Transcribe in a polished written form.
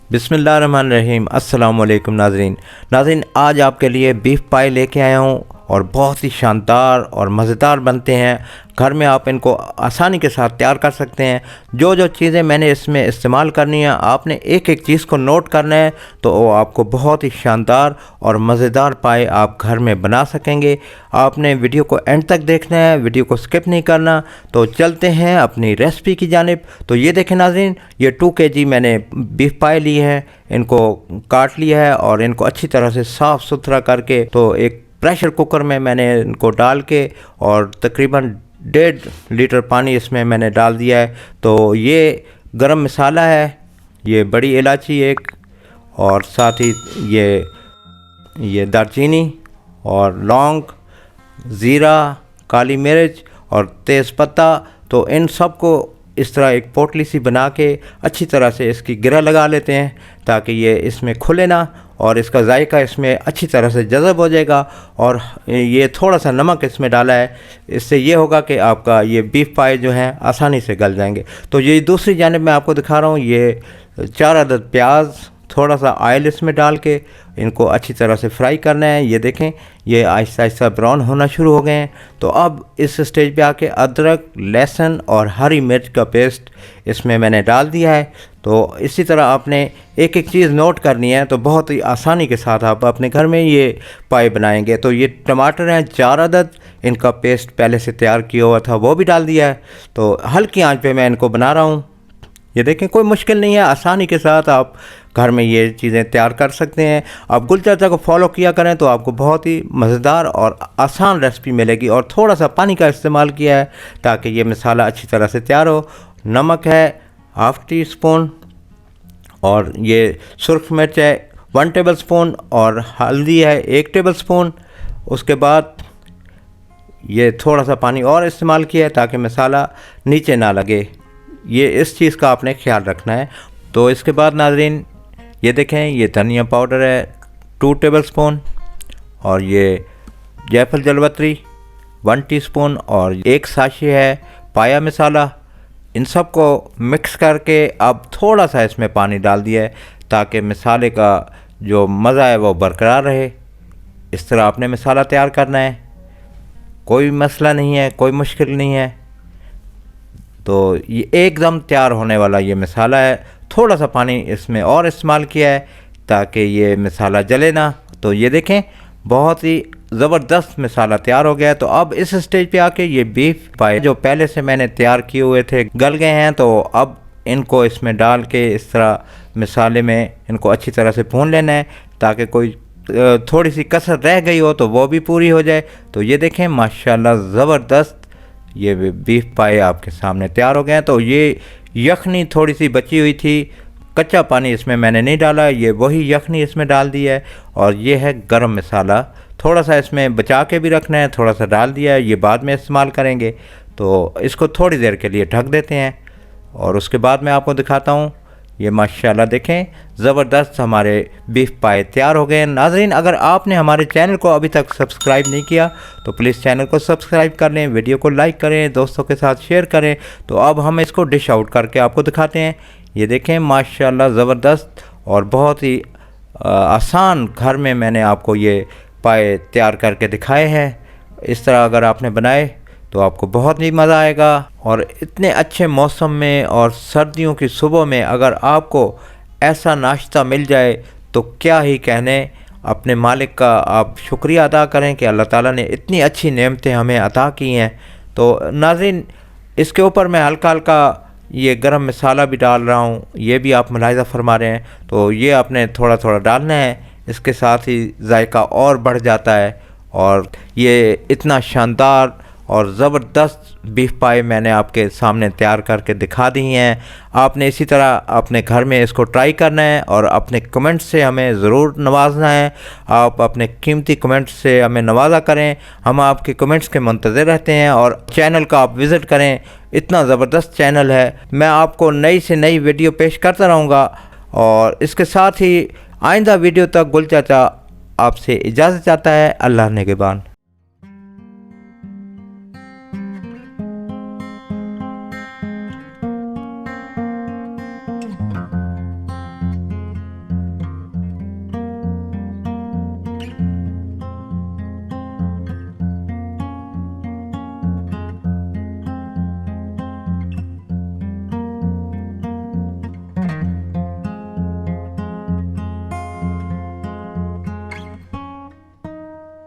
बिस्मिल्लाहिर्रहमानिर्रहीम। अस्सलाम वालेकुम नाज़रीन, आज आपके लिए बीफ पाई लेके आया हूँ और बहुत ही शानदार और मज़ेदार बनते हैं। घर में आप इनको आसानी के साथ तैयार कर सकते हैं। जो जो चीज़ें मैंने इसमें इस्तेमाल करनी है, आपने एक एक चीज़ को नोट करना है, तो वो आपको बहुत ही शानदार और मज़ेदार पाई आप घर में बना सकेंगे। आपने वीडियो को एंड तक देखना है, वीडियो को स्किप नहीं करना। तो चलते हैं अपनी रेसिपी की जानिब। तो ये देखें नाज़रीन, ये 2 kg मैंने बीफ पाई ली है। इनको काट लिया है और इनको अच्छी तरह से साफ़ सुथरा करके तो एक प्रेशर कुकर में मैंने इनको डाल के और तकरीबन 1.5 लीटर पानी इसमें मैंने डाल दिया है। तो ये गरम मसाला है, ये बड़ी इलायची एक, और साथ ही ये दालचीनी और लौंग, ज़ीरा, काली मिर्च और तेज़पत्ता। तो इन सब को इस तरह एक पोटली सी बना के अच्छी तरह से इसकी गिरा लगा लेते हैं ताकि ये इसमें खुले ना, और इसका जायका इसमें अच्छी तरह से जज़ब हो जाएगा। और ये थोड़ा सा नमक इसमें डाला है, इससे ये होगा कि आपका ये बीफ पाई जो हैं आसानी से गल जाएंगे। तो ये दूसरी जानिब मैं आपको दिखा रहा हूँ, ये 4 अदद प्याज, थोड़ा सा ऑयल इसमें डाल के इनको अच्छी तरह से फ्राई करना है। ये देखें, ये आहिस्ता आहिस्ता ब्राउन होना शुरू हो गए हैं। तो अब इस स्टेज पे आके अदरक, लहसुन और हरी मिर्च का पेस्ट इसमें मैंने डाल दिया है। तो इसी तरह आपने एक एक चीज़ नोट करनी है, तो बहुत ही आसानी के साथ आप अपने घर में ये पाई बनाएंगे। तो ये टमाटर हैं 4 अदद, इनका पेस्ट पहले से तैयार किया हुआ था, वो भी डाल दिया है। तो हल्की आंच पे मैं इनको बना रहा हूँ। ये देखें, कोई मुश्किल नहीं है, आसानी के साथ आप घर में ये चीज़ें तैयार कर सकते हैं। आप गुल चाचा को फॉलो किया करें तो आपको बहुत ही मज़ेदार और आसान रेसिपी मिलेगी। और थोड़ा सा पानी का इस्तेमाल किया है ताकि ये मसाला अच्छी तरह से तैयार हो। नमक है 1/2 टीस्पून, और ये सुर्ख मिर्च है 1 टेबलस्पून, और हल्दी है 1 टेबलस्पून। उसके बाद ये थोड़ा सा पानी और इस्तेमाल किया है ताकि मसाला नीचे ना लगे। ये इस चीज़ का आपने ख्याल रखना है। तो इसके बाद नाज़रीन, ये देखें, ये धनिया पाउडर है 2 टेबलस्पून, और ये जायफल जलवत्री 1 टीस्पून, और 1 साशे है पाया मसाला। इन सब को मिक्स करके अब थोड़ा सा इसमें पानी डाल दिया है ताकि मसाले का जो मज़ा है वो बरकरार रहे। इस तरह आपने मसाला तैयार करना है, कोई मसला नहीं है, कोई मुश्किल नहीं है। तो ये एकदम तैयार होने वाला ये मसाला है। थोड़ा सा पानी इसमें और इस्तेमाल किया है ताकि ये मसाला जले ना। तो ये देखें, बहुत ही ज़बरदस्त मसाला तैयार हो गया है। तो अब इस स्टेज पे आके ये बीफ पाई जो पहले से मैंने तैयार किए हुए थे गल गए हैं। तो अब इनको इसमें डाल के इस तरह मसाले में इनको अच्छी तरह से भून लेना है ताकि कोई थोड़ी सी कसर रह गई हो तो वो भी पूरी हो जाए। तो ये देखें, माशाल्लाह ज़बरदस्त ये बीफ पाई आपके सामने तैयार हो गए हैं। तो ये यखनी थोड़ी सी बची हुई थी, कच्चा पानी इसमें मैंने नहीं डाला, ये वही यखनी इसमें डाल दी है। और ये है गरम मसाला, थोड़ा सा इसमें बचा के भी रखना है, थोड़ा सा डाल दिया है, ये बाद में इस्तेमाल करेंगे। तो इसको थोड़ी देर के लिए ढक देते हैं और उसके बाद मैं आपको दिखाता हूँ। ये माशाल्लाह देखें, ज़बरदस्त हमारे बीफ पाई तैयार हो गए हैं। नाज़रीन, अगर आपने हमारे चैनल को अभी तक सब्सक्राइब नहीं किया तो प्लीज़ चैनल को सब्सक्राइब कर लें, वीडियो को लाइक करें, दोस्तों के साथ शेयर करें। तो अब हम इसको डिश आउट करके आपको दिखाते हैं। ये देखें, माशाल्लाह ज़बरदस्त और बहुत ही आसान घर में मैंने आपको ये पाई तैयार करके दिखाए हैं। इस तरह अगर आपने बनाए तो आपको बहुत ही मज़ा आएगा। और इतने अच्छे मौसम में और सर्दियों की सुबह में अगर आपको ऐसा नाश्ता मिल जाए तो क्या ही कहने। अपने मालिक का आप शुक्रिया अदा करें कि अल्लाह ताला ने इतनी अच्छी नेमतें हमें अता की हैं। तो नाज़रीन, इसके ऊपर मैं हल्का हल्का ये गरम मसाला भी डाल रहा हूँ, ये भी आप मुलाहिज़ा फरमा रहे हैं। तो ये आपने थोड़ा थोड़ा डालना है, इसके साथ ही जायका और बढ़ जाता है। और ये इतना शानदार और ज़बरदस्त बीफ पाई मैंने आपके सामने तैयार करके दिखा दी हैं। आपने इसी तरह अपने घर में इसको ट्राई करना है और अपने कमेंट्स से हमें ज़रूर नवाजना है। आप अपने कीमती कमेंट्स से हमें नवाजा करें, हम आपके कमेंट्स के मुंतज़िर रहते हैं। और चैनल का आप विज़िट करें, इतना ज़बरदस्त चैनल है। मैं आपको नई से नई वीडियो पेश करता रहूँगा। और इसके साथ ही आइंदा वीडियो तक गुल चाचा आपसे इजाज़त चाहता है। अल्लाह निगहबान।